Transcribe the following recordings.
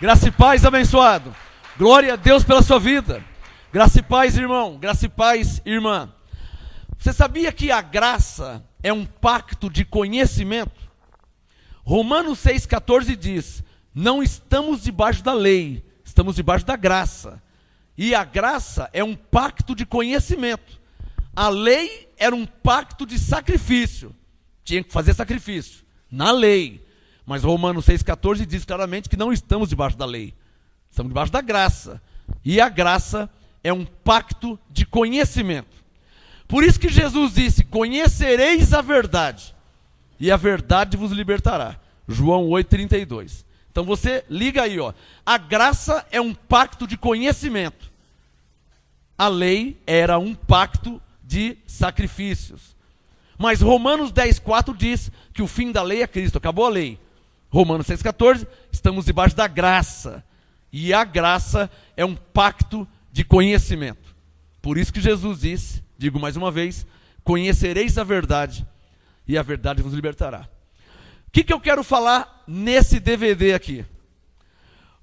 Graça e paz, abençoado. Glória a Deus pela sua vida. Graça e paz, irmão. Graça e paz, irmã. Você sabia que a graça é um pacto de conhecimento? Romanos 6,14 diz: não estamos debaixo da lei, estamos debaixo da graça. E a graça é um pacto de conhecimento. A lei era um pacto de sacrifício. Tinha que fazer sacrifício na lei. Mas Romanos 6,14 diz claramente que não estamos debaixo da lei. Estamos debaixo da graça. E a graça é um pacto de conhecimento. Por isso que Jesus disse: conhecereis a verdade, e a verdade vos libertará. João 8,32. Então você liga aí, ó. A graça é um pacto de conhecimento. A lei era um pacto de sacrifícios. Mas Romanos 10,4 diz que o fim da lei é Cristo. Acabou a lei. Romanos 6,14, estamos debaixo da graça. E a graça é um pacto de conhecimento. Por isso que Jesus disse, digo mais uma vez: conhecereis a verdade, e a verdade vos libertará. O que eu quero falar nesse DVD aqui?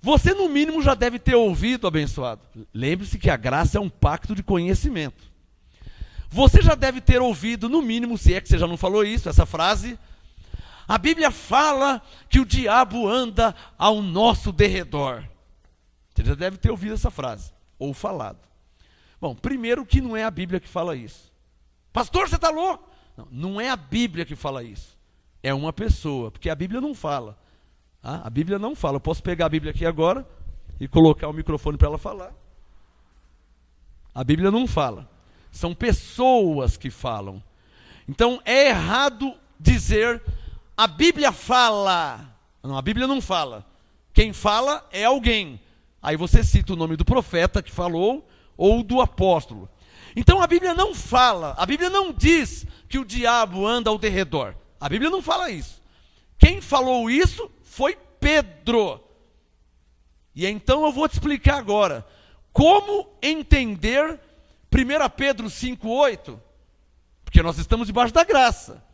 Você no mínimo já deve ter ouvido, abençoado. Lembre-se que a graça é um pacto de conhecimento. Você já deve ter ouvido, no mínimo, se é que você já não falou isso, essa frase: a Bíblia fala que o diabo anda ao nosso derredor. Você já deve ter ouvido essa frase, ou falado. Bom, primeiro que não é a Bíblia que fala isso. Pastor, você está louco? Não é a Bíblia que fala isso. É uma pessoa, porque a Bíblia não fala. A Bíblia não fala. Eu posso pegar a Bíblia aqui agora e colocar o microfone para ela falar. A Bíblia não fala. São pessoas que falam. Então é errado dizer: a Bíblia fala. Não, a Bíblia não fala. Quem fala é alguém. Aí você cita o nome do profeta que falou ou do apóstolo. Então a Bíblia não fala, a Bíblia não diz que o diabo anda ao derredor. A Bíblia não fala isso. Quem falou isso foi Pedro. E então eu vou te explicar agora como entender 1 Pedro 5,8. Porque nós estamos debaixo da graça.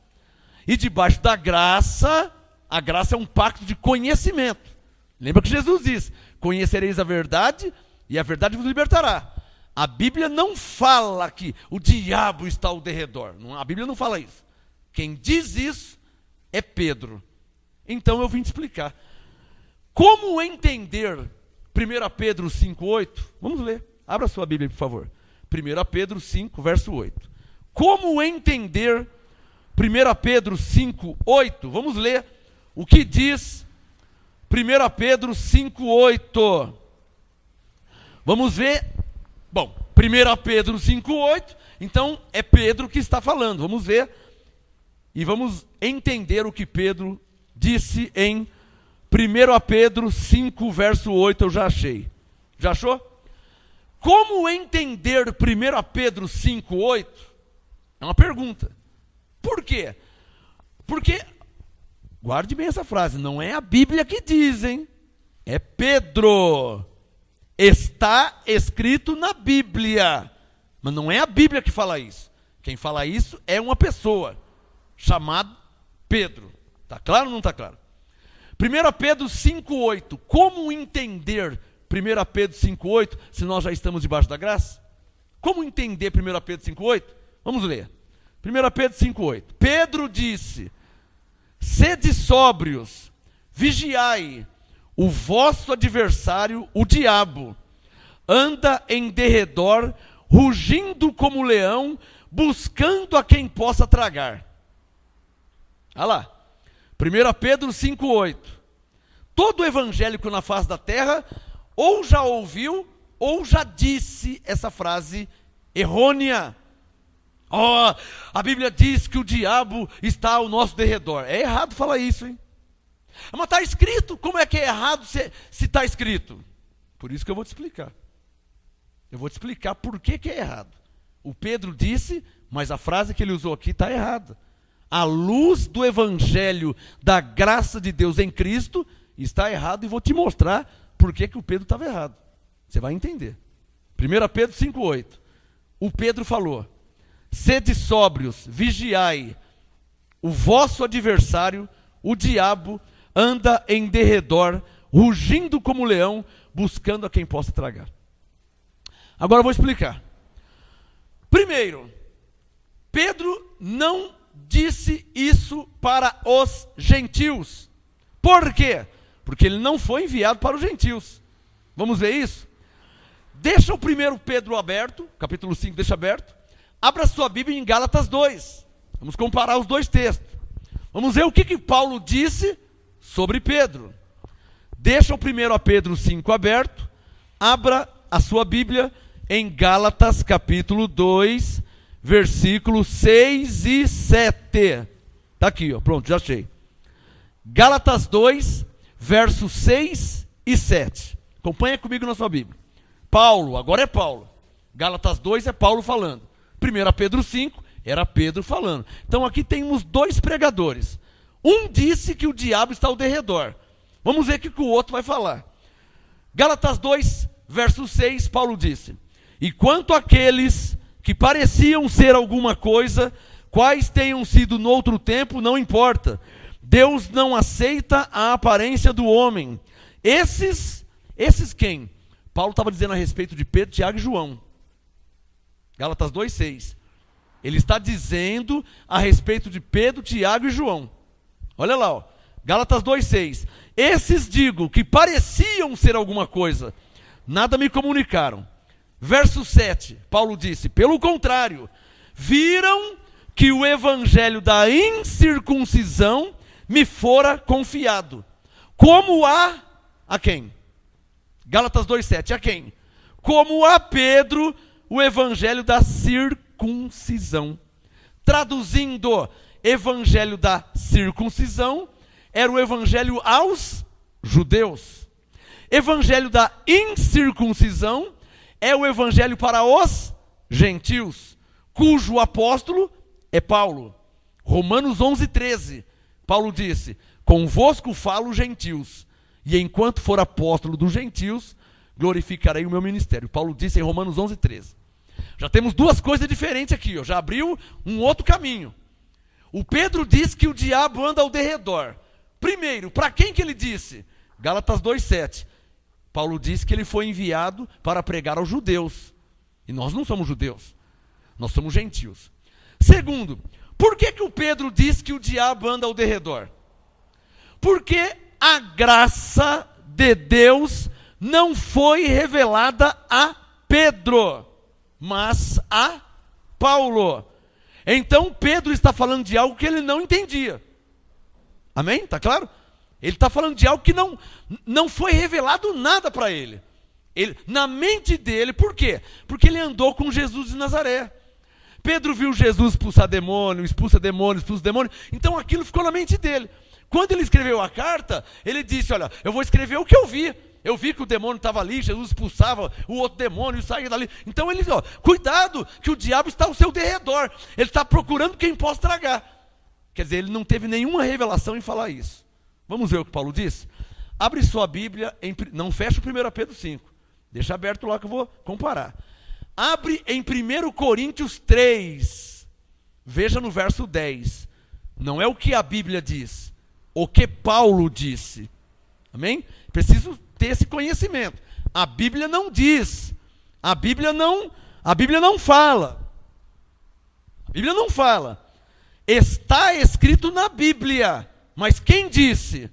E debaixo da graça, a graça é um pacto de conhecimento. Lembra que Jesus diz: conhecereis a verdade, e a verdade vos libertará. A Bíblia não fala que o diabo está ao derredor. A Bíblia não fala isso. Quem diz isso é Pedro. Então eu vim te explicar. Como entender 1 Pedro 5,8? Vamos ler. Abra sua Bíblia, por favor. 1 Pedro 5, verso 8. Como entender 1 Pedro 5,8? Vamos ler o que diz 1 Pedro 5,8. Vamos ver. Bom, 1 Pedro 5,8. Então é Pedro que está falando. Vamos ver. E vamos entender o que Pedro disse em 1 Pedro 5, verso 8. Eu já achei. Já achou? Como entender 1 Pedro 5,8? É uma pergunta. Por quê? Porque, guarde bem essa frase, não é a Bíblia que diz, hein? É Pedro. Está escrito na Bíblia. Mas não é a Bíblia que fala isso. Quem fala isso é uma pessoa chamada Pedro. Está claro ou não está claro? 1 Pedro 5,8. Como entender 1 Pedro 5,8 se nós já estamos debaixo da graça? Como entender 1 Pedro 5,8? Vamos ler. 1 Pedro 5,8. Pedro disse: sede sóbrios, vigiai, o vosso adversário, o diabo, anda em derredor, rugindo como leão, buscando a quem possa tragar. Olha lá. 1 Pedro 5,8. Todo evangélico na face da terra ou já ouviu ou já disse essa frase errônea. A Bíblia diz que o diabo está ao nosso derredor. É errado falar isso, hein? Mas está escrito. Como é que é errado se está escrito? Por isso que eu vou te explicar. Eu vou te explicar por que é errado. O Pedro disse, mas a frase que ele usou aqui está errada. À luz do evangelho da graça de Deus em Cristo, está errado, e vou te mostrar por que o Pedro estava errado. Você vai entender. 1 Pedro 5,8. O Pedro falou: sede sóbrios, vigiai, o vosso adversário, o diabo, anda em derredor, rugindo como leão, buscando a quem possa tragar. Agora eu vou explicar. Primeiro, Pedro não disse isso para os gentios. Por quê? Porque ele não foi enviado para os gentios. Vamos ver isso? Deixa o 1 Pedro aberto, capítulo 5 deixa aberto. Abra sua Bíblia em Gálatas 2. Vamos comparar os dois textos. Vamos ver o que Paulo disse sobre Pedro. Deixa o 1 Pedro 5 aberto. Abra a sua Bíblia em Gálatas capítulo 2, versículos 6 e 7. Está aqui, ó, pronto, já achei. Gálatas 2, versos 6 e 7. Acompanha comigo na sua Bíblia. Paulo, agora é Paulo. Gálatas 2 é Paulo falando. 1 Pedro 5 era Pedro falando. Então aqui temos dois pregadores. Um disse que o diabo está ao derredor. Vamos ver o que o outro vai falar. Gálatas 2, verso 6, Paulo disse: e quanto àqueles que pareciam ser alguma coisa, quais tenham sido no outro tempo, não importa. Deus não aceita a aparência do homem. Esses quem? Paulo estava dizendo a respeito de Pedro, Tiago e João. Gálatas 2, 6. Ele está dizendo a respeito de Pedro, Tiago e João. Olha lá, ó. Gálatas 2, 6. Esses digo que pareciam ser alguma coisa, nada me comunicaram. Verso 7, Paulo disse: pelo contrário, viram que o evangelho da incircuncisão me fora confiado. Como a quem? Gálatas 2,7, a quem? Como a Pedro, o evangelho da circuncisão. Traduzindo, evangelho da circuncisão era o evangelho aos judeus. Evangelho da incircuncisão é o evangelho para os gentios, cujo apóstolo é Paulo. Romanos 11:13, Paulo disse: convosco falo gentios, e enquanto for apóstolo dos gentios, glorificarei o meu ministério. Paulo disse em Romanos 11:13. Já temos duas coisas diferentes aqui, ó. Já abriu um outro caminho. O Pedro diz que o diabo anda ao derredor. Primeiro, para quem que ele disse? Gálatas 2:7. Paulo disse que ele foi enviado para pregar aos judeus. E nós não somos judeus, nós somos gentios. Segundo, por que o Pedro diz que o diabo anda ao derredor? Porque a graça de Deus não foi revelada a Pedro, mas a Paulo. Então Pedro está falando de algo que ele não entendia. Amém? Está claro? Ele está falando de algo que não foi revelado nada para ele. Na mente dele, por quê? Porque ele andou com Jesus de Nazaré. Pedro viu Jesus expulsa demônio. Então aquilo ficou na mente dele. Quando ele escreveu a carta, ele disse: olha, eu vou escrever o que eu vi. Eu vi que o demônio estava ali, Jesus expulsava o outro demônio e saía dali. Então ele disse: ó, cuidado que o diabo está ao seu derredor. Ele está procurando quem possa tragar. Quer dizer, ele não teve nenhuma revelação em falar isso. Vamos ver o que Paulo diz? Abre sua Bíblia, não fecha o 1 Pedro 5. Deixa aberto lá que eu vou comparar. Abre em 1 Coríntios 3. Veja no verso 10. Não é o que a Bíblia diz, o que Paulo disse. Amém? Preciso ter esse conhecimento. A Bíblia não diz. A Bíblia não fala. A Bíblia não fala. Está escrito na Bíblia. Mas quem disse?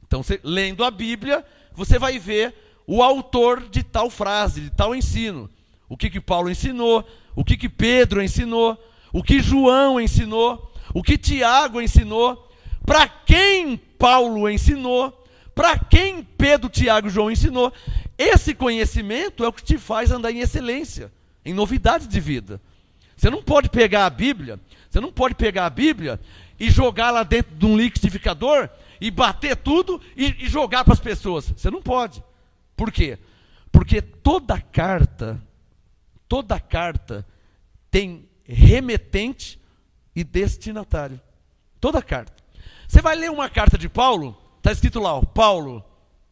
Então, lendo a Bíblia, você vai ver o autor de tal frase, de tal ensino. O que Paulo ensinou, o que Pedro ensinou, o que João ensinou, o que Tiago ensinou, para quem Paulo ensinou, para quem Pedro, Tiago e João ensinou. Esse conhecimento é o que te faz andar em excelência, em novidades de vida. Você não pode pegar a Bíblia e jogar lá dentro de um liquidificador e bater tudo e jogar para as pessoas. Você não pode. Por quê? Porque toda carta tem remetente e destinatário. Toda carta. Você vai ler uma carta de Paulo, está escrito lá, ó, Paulo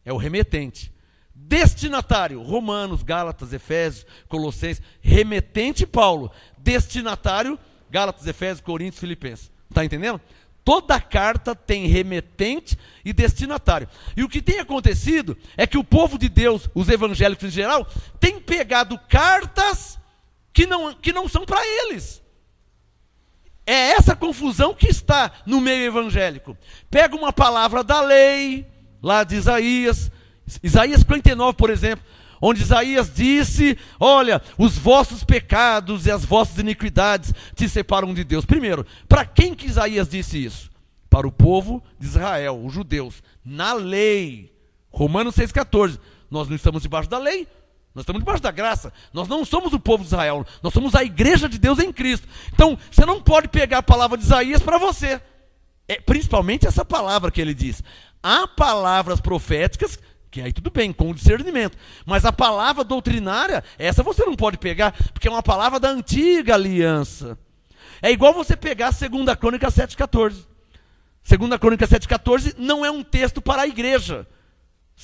é o remetente. Destinatário, Romanos, Gálatas, Efésios, Colossenses. Remetente, Paulo. Destinatário, Gálatas, Efésios, Coríntios, Filipenses. Está entendendo? Toda carta tem remetente e destinatário. E o que tem acontecido é que o povo de Deus, os evangélicos em geral, tem pegado cartas que não são para eles. É essa confusão que está no meio evangélico. Pega uma palavra da lei, lá de Isaías 59, por exemplo, onde Isaías disse: olha, os vossos pecados e as vossas iniquidades te separam de Deus. Primeiro, para quem que Isaías disse isso? Para o povo de Israel, os judeus, na lei. Romanos 6,14. Nós não estamos debaixo da lei, nós estamos debaixo da graça. Nós não somos o povo de Israel, nós somos a igreja de Deus em Cristo. Então, você não pode pegar a palavra de Isaías para você. Principalmente essa palavra que ele diz. Há palavras proféticas que aí tudo bem, com discernimento. Mas a palavra doutrinária, essa você não pode pegar, porque é uma palavra da antiga aliança. É igual você pegar 2 Crônicas 7,14. 2 Crônicas 7,14 não é um texto para a igreja.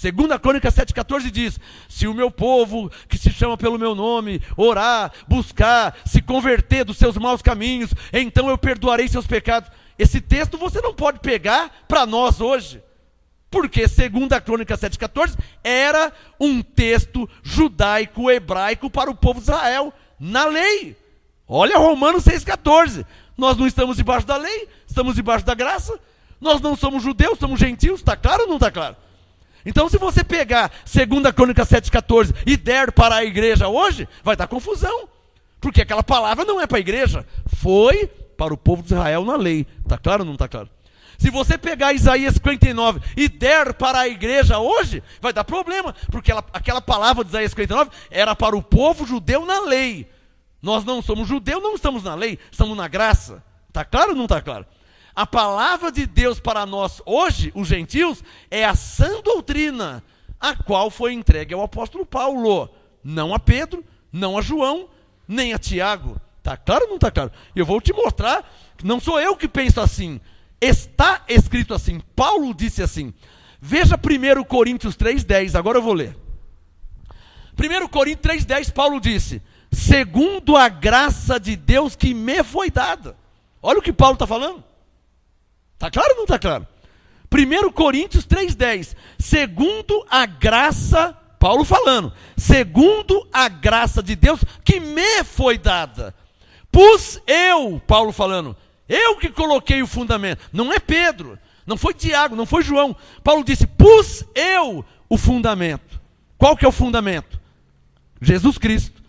2 Crônicas 7,14 diz: se o meu povo, que se chama pelo meu nome, orar, buscar, se converter dos seus maus caminhos, então eu perdoarei seus pecados. Esse texto você não pode pegar para nós hoje. Porque 2 Crônicas 7,14 era um texto judaico-hebraico para o povo de Israel, na lei. Olha Romanos 6,14. Nós não estamos debaixo da lei, estamos debaixo da graça. Nós não somos judeus, somos gentios. Está claro ou não está claro? Então, se você pegar 2 Crônicas 7,14 e der para a igreja hoje, vai dar confusão. Porque aquela palavra não é para a igreja, foi para o povo de Israel na lei. Está claro ou não está claro? Se você pegar Isaías 59 e der para a igreja hoje, vai dar problema, porque aquela palavra de Isaías 59 era para o povo judeu na lei. Nós não somos judeus, não estamos na lei, estamos na graça. Está claro ou não está claro? A palavra de Deus para nós hoje, os gentios, é a sã doutrina, a qual foi entregue ao apóstolo Paulo. Não a Pedro, não a João, nem a Tiago. Está claro ou não está claro? Eu vou te mostrar, não sou eu que penso assim. Está escrito assim, Paulo disse assim. Veja 1 Coríntios 3,10, agora eu vou ler. 1 Coríntios 3,10, Paulo disse: segundo a graça de Deus que me foi dada. Olha o que Paulo está falando. Está claro ou não está claro? 1 Coríntios 3,10, segundo a graça, Paulo falando, segundo a graça de Deus que me foi dada. Pus eu, Paulo falando, eu que coloquei o fundamento, não é Pedro, não foi Tiago, não foi João. Paulo disse: pus eu o fundamento. Qual que é o fundamento? Jesus Cristo.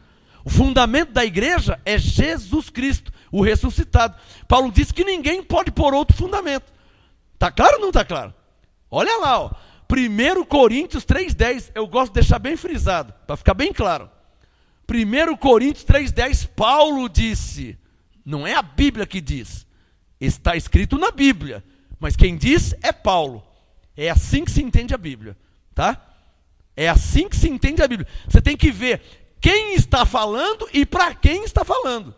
O fundamento da igreja é Jesus Cristo, o ressuscitado. Paulo disse que ninguém pode pôr outro fundamento. Está claro ou não está claro? Olha lá, ó. 1 Coríntios 3,10, eu gosto de deixar bem frisado, para ficar bem claro. 1 Coríntios 3,10, Paulo disse, não é a Bíblia que diz. Está escrito na Bíblia, mas quem diz é Paulo. É assim que se entende a Bíblia, tá? É assim que se entende a Bíblia. Você tem que ver quem está falando e para quem está falando.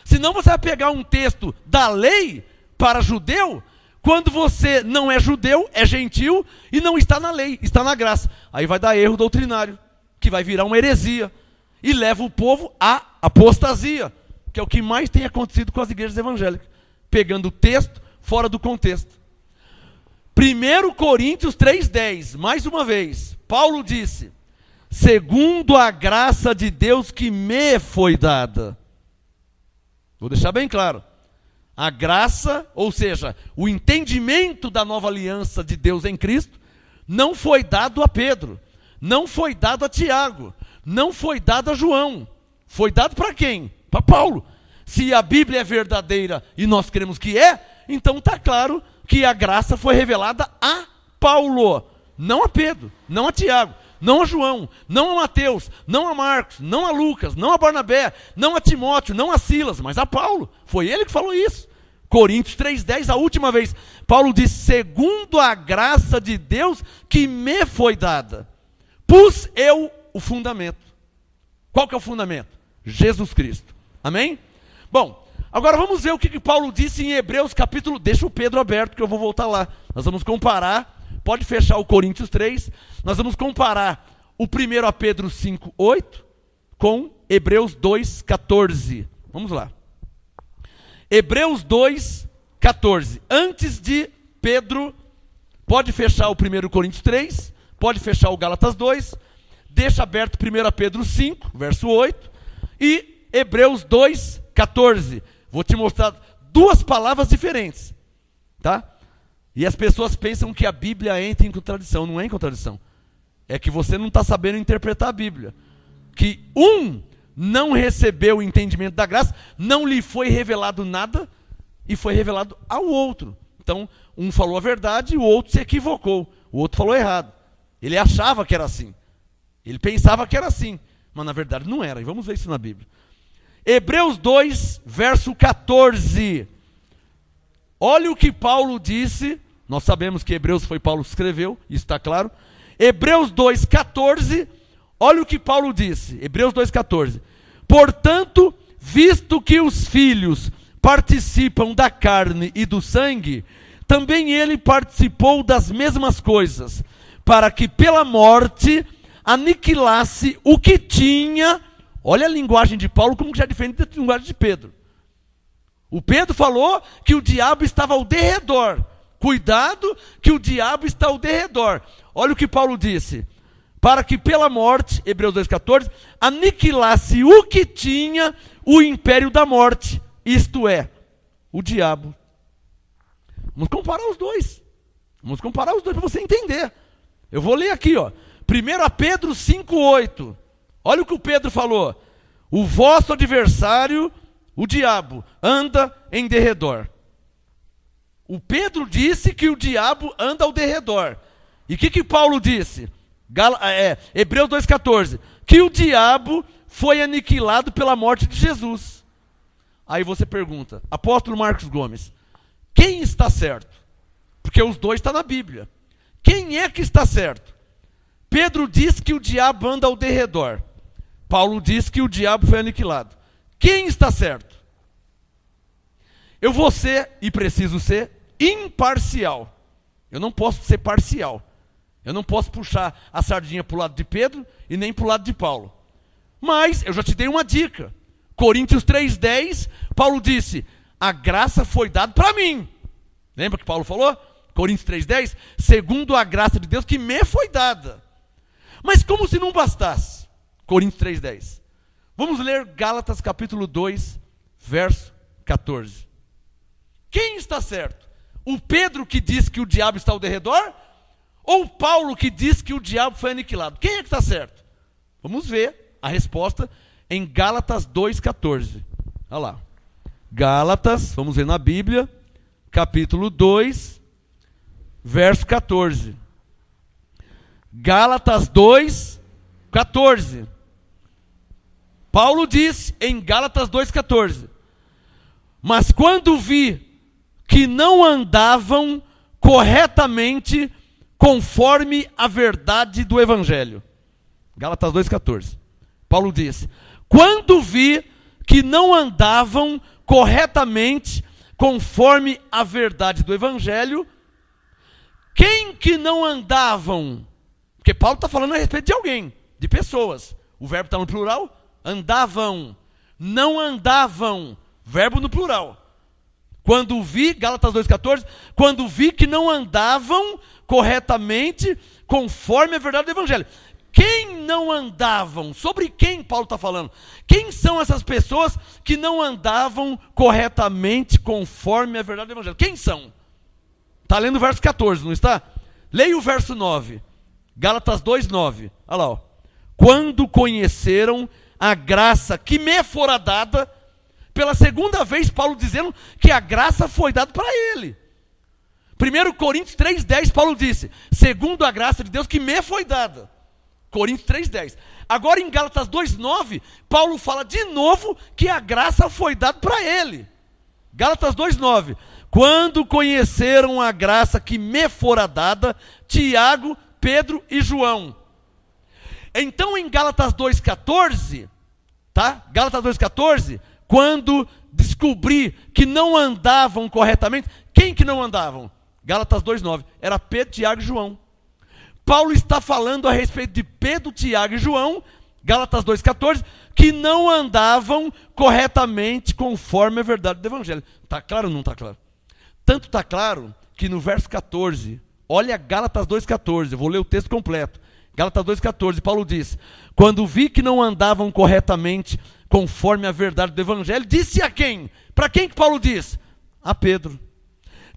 Senão você vai pegar um texto da lei para judeu, quando você não é judeu, é gentil e não está na lei, está na graça. Aí vai dar erro doutrinário, que vai virar uma heresia e leva o povo à apostasia, que é o que mais tem acontecido com as igrejas evangélicas, pegando o texto fora do contexto. 1 Coríntios 3,10, mais uma vez, Paulo disse: segundo a graça de Deus que me foi dada. Vou deixar bem claro. A graça, ou seja, o entendimento da nova aliança de Deus em Cristo, não foi dado a Pedro, não foi dado a Tiago, não foi dado a João. Foi dado para quem? Para Paulo. Se a Bíblia é verdadeira e nós cremos que é, então está claro que a graça foi revelada a Paulo, não a Pedro, não a Tiago, não a João, não a Mateus, não a Marcos, não a Lucas, não a Barnabé, não a Timóteo, não a Silas, mas a Paulo. Foi ele que falou isso. Coríntios 3,10, a última vez, Paulo diz: segundo a graça de Deus que me foi dada, pus eu o fundamento. Qual que é o fundamento? Jesus Cristo. Amém? Bom, agora vamos ver o que Paulo disse em Hebreus capítulo... Deixa o Pedro aberto que eu vou voltar lá. Nós vamos comparar, pode fechar o Coríntios 3, nós vamos comparar o 1 Pedro 5,8 com Hebreus 2,14. Vamos lá. Hebreus 2, 14. Antes de Pedro, pode fechar o 1 Coríntios 3, pode fechar o Gálatas 2, deixa aberto 1 Pedro 5, verso 8, e Hebreus 2, 14. Vou te mostrar duas palavras diferentes, tá? E as pessoas pensam que a Bíblia entra em contradição. Não é em contradição. É que você não está sabendo interpretar a Bíblia. Que um não recebeu o entendimento da graça, não lhe foi revelado nada, e foi revelado ao outro. Então, um falou a verdade e o outro se equivocou. O outro falou errado. Ele achava que era assim. Ele pensava que era assim. Mas na verdade não era. E vamos ver isso na Bíblia. Hebreus 2, verso 14. Olha o que Paulo disse. Nós sabemos que Hebreus foi Paulo que escreveu, isso está claro. Hebreus 2, 14. Olha o que Paulo disse. Hebreus 2, 14. Portanto, visto que os filhos participam da carne e do sangue, também ele participou das mesmas coisas, para que pela morte aniquilasse o que tinha. Olha a linguagem de Paulo como já é diferente da linguagem de Pedro. O Pedro falou que o diabo estava ao derredor. Cuidado que o diabo está ao derredor. Olha o que Paulo disse. Para que pela morte, Hebreus 2,14, aniquilasse o que tinha o império da morte. Isto é, o diabo. Vamos comparar os dois. Vamos comparar os dois para você entender. Eu vou ler aqui, ó. 1 Pedro 5,8. Olha o que o Pedro falou. O vosso adversário, o diabo, anda em derredor. O Pedro disse que o diabo anda ao derredor. E o que Paulo disse? Hebreus 2,14. Que o diabo foi aniquilado pela morte de Jesus. Aí você pergunta, apóstolo Marcos Gomes, quem está certo? Porque os dois estão na Bíblia. Quem é que está certo? Pedro diz que o diabo anda ao derredor. Paulo diz que o diabo foi aniquilado. Quem está certo? Eu vou ser, e preciso ser, imparcial. Eu não posso ser parcial. Eu não posso puxar a sardinha para o lado de Pedro e nem para o lado de Paulo. Mas eu já te dei uma dica. Coríntios 3,10, Paulo disse, a graça foi dada para mim. Lembra que Paulo falou? Coríntios 3,10, segundo a graça de Deus que me foi dada. Mas como se não bastasse. Coríntios 3,10. Vamos ler Gálatas capítulo 2, verso 14. Quem está certo? O Pedro que diz que o diabo está ao derredor? Ou Paulo que diz que o diabo foi aniquilado? Quem é que está certo? Vamos ver a resposta em Gálatas 2,14. Olha lá. Gálatas, vamos ver na Bíblia, capítulo 2, verso 14. Gálatas 2,14. Paulo diz em Gálatas 2,14. Mas quando vi que não andavam corretamente conforme a verdade do Evangelho. Gálatas 2,14. Paulo diz, quando vi que não andavam corretamente conforme a verdade do Evangelho, quem que não andavam? Porque Paulo está falando a respeito de alguém, de pessoas. O verbo está no plural, andavam, não andavam, verbo no plural. Quando vi, Gálatas 2,14, quando vi que não andavam corretamente conforme a verdade do Evangelho. Quem não andavam? Sobre quem Paulo está falando? Quem são essas pessoas que não andavam corretamente conforme a verdade do Evangelho? Quem são? Está lendo o verso 14, não está? Leia o verso 9. Gálatas 2,9. Olha lá. Ó. Quando conheceram a graça que me fora dada, pela segunda vez Paulo dizendo que a graça foi dada para ele. 1 Coríntios 3,10, Paulo disse, segundo a graça de Deus que me foi dada. Coríntios 3,10. Agora em Gálatas 2,9, Paulo fala de novo que a graça foi dada para ele. Gálatas 2,9. Quando conheceram a graça que me fora dada, Tiago, Pedro e João. Então em Gálatas 2,14, tá? Gálatas 2,14, quando descobri que não andavam corretamente, quem que não andavam? Gálatas 2,9, era Pedro, Tiago e João. Paulo está falando a respeito de Pedro, Tiago e João, Gálatas 2,14, que não andavam corretamente conforme a verdade do Evangelho. Está claro ou não está claro? Tanto está claro que no verso 14, olha Gálatas 2,14, eu vou ler o texto completo. Gálatas 2,14, Paulo diz: quando vi que não andavam corretamente conforme a verdade do evangelho, disse a quem? Para quem que Paulo diz? A Pedro.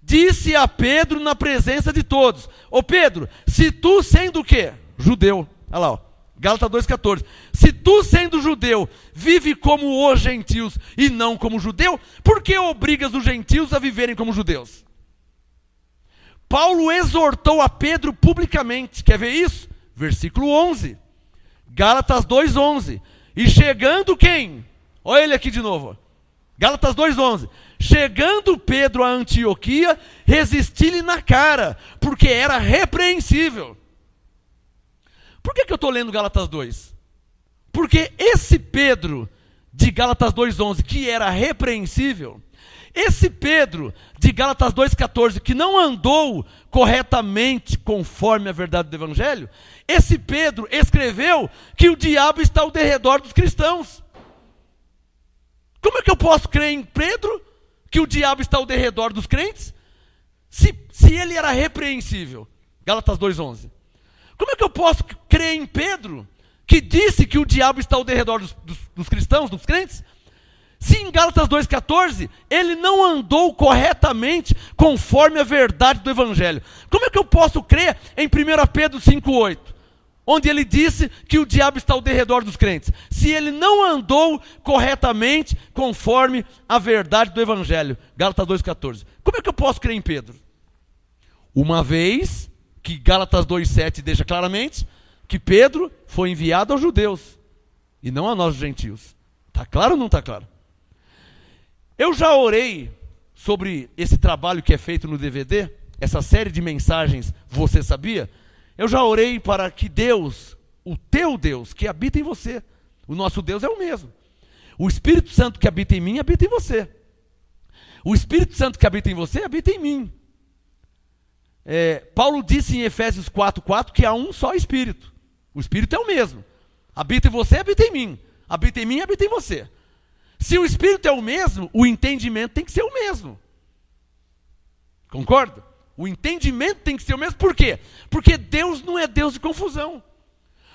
Disse a Pedro na presença de todos: ô Pedro, se tu sendo o quê? Judeu. Olha lá, ó. Gálatas 2,14. Se tu sendo judeu, vive como os gentios e não como judeu, por que obrigas os gentios a viverem como judeus? Paulo exortou a Pedro publicamente. Quer ver isso? Versículo 11. Gálatas 2,11. E chegando quem? Olha ele aqui de novo. Gálatas 2,11. Chegando Pedro a Antioquia, resisti-lhe na cara, porque era repreensível. Por que eu estou lendo Gálatas 2? Porque esse Pedro de Gálatas 2,11, que era repreensível, esse Pedro de Gálatas 2,14, que não andou corretamente conforme a verdade do evangelho, esse Pedro escreveu que o diabo está ao derredor dos cristãos. Como é que eu posso crer em Pedro que o diabo está ao derredor dos crentes, se ele era repreensível? Gálatas 2,11. Como é que eu posso crer em Pedro, que disse que o diabo está ao derredor dos cristãos, dos crentes, se em Gálatas 2,14 ele não andou corretamente conforme a verdade do evangelho? Como é que eu posso crer em 1 Pedro 5,8, onde ele disse que o diabo está ao derredor dos crentes, se ele não andou corretamente conforme a verdade do evangelho? Gálatas 2,14. Como é que eu posso crer em Pedro? Uma vez que Gálatas 2,7 deixa claramente que Pedro foi enviado aos judeus e não a nós, os gentios. Está claro ou não está claro? Eu já orei sobre esse trabalho que é feito no DVD, essa série de mensagens, você sabia? Eu já orei para que Deus, o teu Deus, que habita em você, o nosso Deus é o mesmo. O Espírito Santo que habita em mim, habita em você. O Espírito Santo que habita em você, habita em mim. Paulo disse em Efésios 4,4 que há um só Espírito. O Espírito é o mesmo. Habita em você, habita em mim. Habita em mim, habita em você. Se o Espírito é o mesmo, o entendimento tem que ser o mesmo. Concorda? O entendimento tem que ser o mesmo. Por quê? Porque Deus não é Deus de confusão.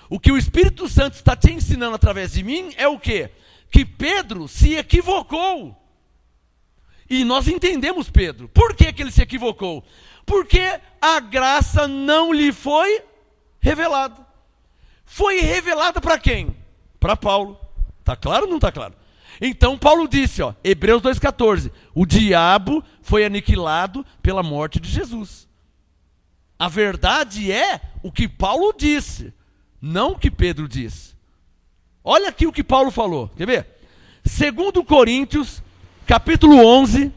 O que o Espírito Santo está te ensinando através de mim é o quê? Que Pedro se equivocou. E nós entendemos Pedro. Por que ele se equivocou? Porque a graça não lhe foi revelada. Foi revelada para quem? Para Paulo. Está claro ou não está claro? Então Paulo disse, ó, Hebreus 2,14, o diabo foi aniquilado pela morte de Jesus. A verdade é o que Paulo disse, não o que Pedro disse. Olha aqui o que Paulo falou, quer ver? 2 Coríntios, capítulo 11,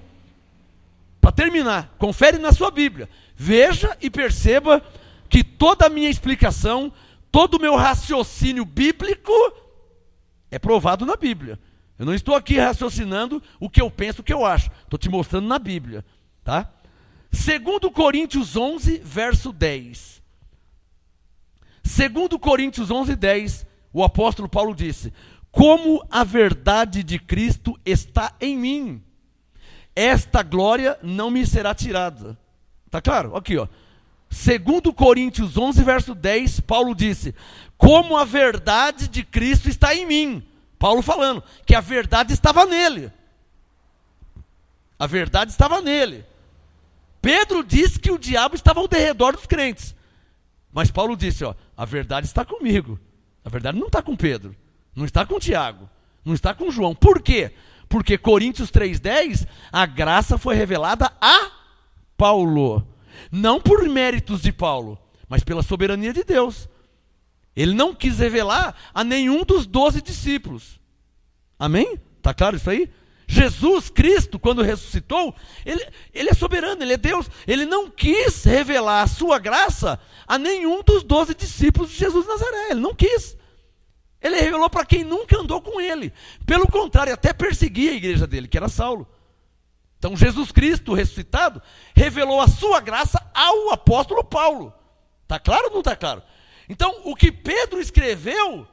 para terminar, confere na sua Bíblia. Veja e perceba que toda a minha explicação, todo o meu raciocínio bíblico é provado na Bíblia. Eu não estou aqui raciocinando o que eu penso, o que eu acho. Estou te mostrando na Bíblia. Tá? 2 Coríntios 11, verso 10. 2 Coríntios 11, 10, o apóstolo Paulo disse: como a verdade de Cristo está em mim, esta glória não me será tirada. Está claro? Aqui, ó. 2 Coríntios 11, verso 10, Paulo disse: como a verdade de Cristo está em mim. Paulo falando que a verdade estava nele. A verdade estava nele. Pedro disse que o diabo estava ao derredor dos crentes. Mas Paulo disse, ó, a verdade está comigo. A verdade não está com Pedro, não está com Tiago, não está com João. Por quê? Porque Coríntios 3,10, a graça foi revelada a Paulo. Não por méritos de Paulo, mas pela soberania de Deus. Ele não quis revelar a nenhum dos 12 discípulos. Amém? Está claro isso aí? Jesus Cristo, quando ressuscitou, ele é soberano, ele é Deus. Ele não quis revelar a sua graça a nenhum dos 12 discípulos de Jesus de Nazaré. Ele não quis. Ele revelou para quem nunca andou com ele. Pelo contrário, até perseguia a igreja dele, que era Saulo. Então Jesus Cristo ressuscitado revelou a sua graça ao apóstolo Paulo. Está claro ou não está claro? Então, o que Pedro escreveu,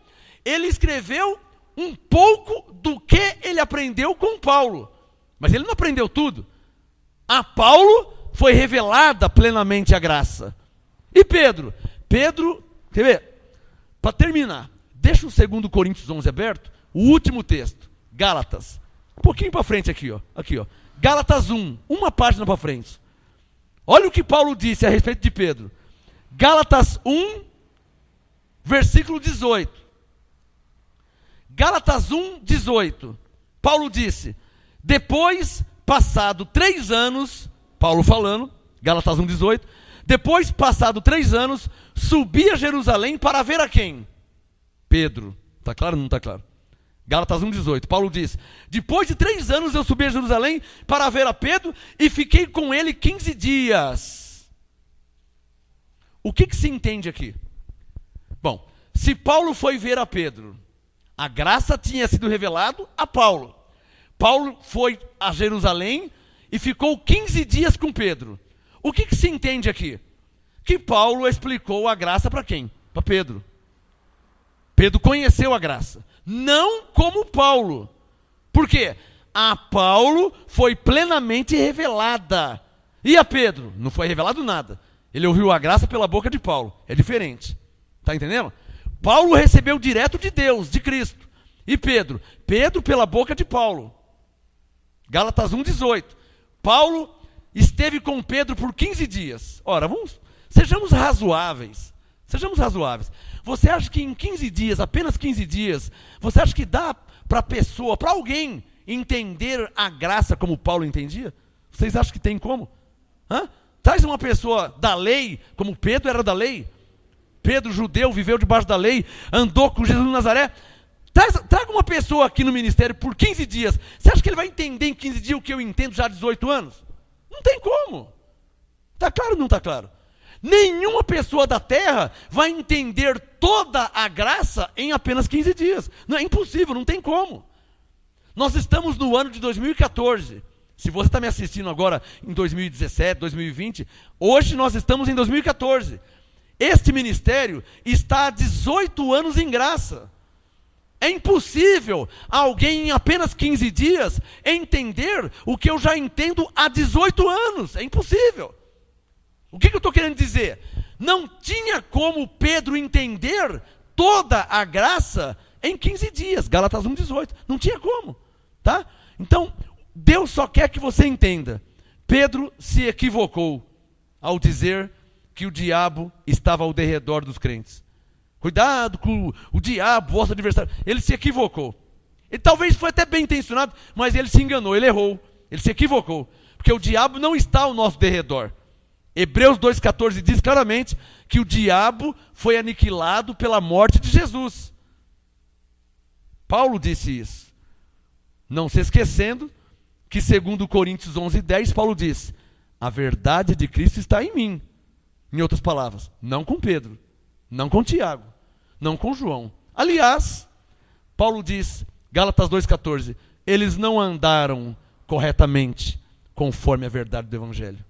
ele escreveu um pouco do que ele aprendeu com Paulo. Mas ele não aprendeu tudo. A Paulo foi revelada plenamente a graça. E Pedro? Pedro, quer ver? Para terminar, deixa o 2 Coríntios 11 aberto, o último texto, Gálatas. Um pouquinho para frente aqui, ó. Gálatas 1, uma página para frente. Olha o que Paulo disse a respeito de Pedro. Gálatas 1, versículo 18. Gálatas 1, 18. Paulo disse: depois, passado 3 anos, Paulo falando, Gálatas 1, 18. Depois, passado 3 anos, subi a Jerusalém para ver a quem? Pedro. Está claro ou não está claro? Gálatas 1, 18. Paulo diz: depois de 3 anos eu subi a Jerusalém para ver a Pedro e fiquei com ele 15 dias. O que se entende aqui? Bom, se Paulo foi ver a Pedro, a graça tinha sido revelada a Paulo. Paulo foi a Jerusalém e ficou 15 dias com Pedro. O que se entende aqui? Que Paulo explicou a graça para quem? Para Pedro. Pedro conheceu a graça. Não como Paulo. Por quê? A Paulo foi plenamente revelada. E a Pedro? Não foi revelado nada. Ele ouviu a graça pela boca de Paulo. É diferente. Está entendendo? Paulo recebeu direto de Deus, de Cristo. E Pedro? Pedro pela boca de Paulo. Gálatas 1, 18. Paulo esteve com Pedro por 15 dias. Ora, sejamos razoáveis. Sejamos razoáveis. Você acha que em 15 dias, apenas 15 dias, você acha que dá para a pessoa, para alguém, entender a graça como Paulo entendia? Vocês acham que tem como? Traz uma pessoa da lei, como Pedro era da lei. Pedro, judeu, viveu debaixo da lei, andou com Jesus de Nazaré. Traga uma pessoa aqui no ministério por 15 dias. Você acha que ele vai entender em 15 dias o que eu entendo já há 18 anos? Não tem como. Está claro ou não está claro? Nenhuma pessoa da terra vai entender toda a graça em apenas 15 dias. Não é impossível, não tem como. Nós estamos no ano de 2014. Se você está me assistindo agora em 2017, 2020, hoje nós estamos em 2014. Este ministério está há 18 anos em graça. É impossível alguém em apenas 15 dias entender o que eu já entendo há 18 anos. É impossível. O que eu estou querendo dizer? Não tinha como Pedro entender toda a graça em 15 dias. Gálatas 1, 18. Não tinha como. Tá? Então, Deus só quer que você entenda. Pedro se equivocou ao dizer que o diabo estava ao derredor dos crentes. Cuidado com o diabo, vosso adversário. Ele se equivocou. Ele talvez foi até bem intencionado, mas ele se enganou, ele errou. Ele se equivocou. Porque o diabo não está ao nosso derredor. Hebreus 2,14 diz claramente que o diabo foi aniquilado pela morte de Jesus. Paulo disse isso. Não se esquecendo que, segundo Coríntios 11:10, Paulo diz: a verdade de Cristo está em mim. Em outras palavras, não com Pedro, não com Tiago, não com João. Aliás, Paulo diz, Gálatas 2,14, eles não andaram corretamente conforme a verdade do Evangelho.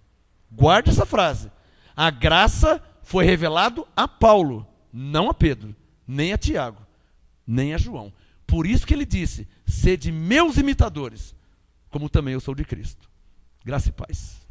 Guarde essa frase. A graça foi revelada a Paulo, não a Pedro, nem a Tiago, nem a João. Por isso que ele disse: sede meus imitadores, como também eu sou de Cristo. Graça e paz.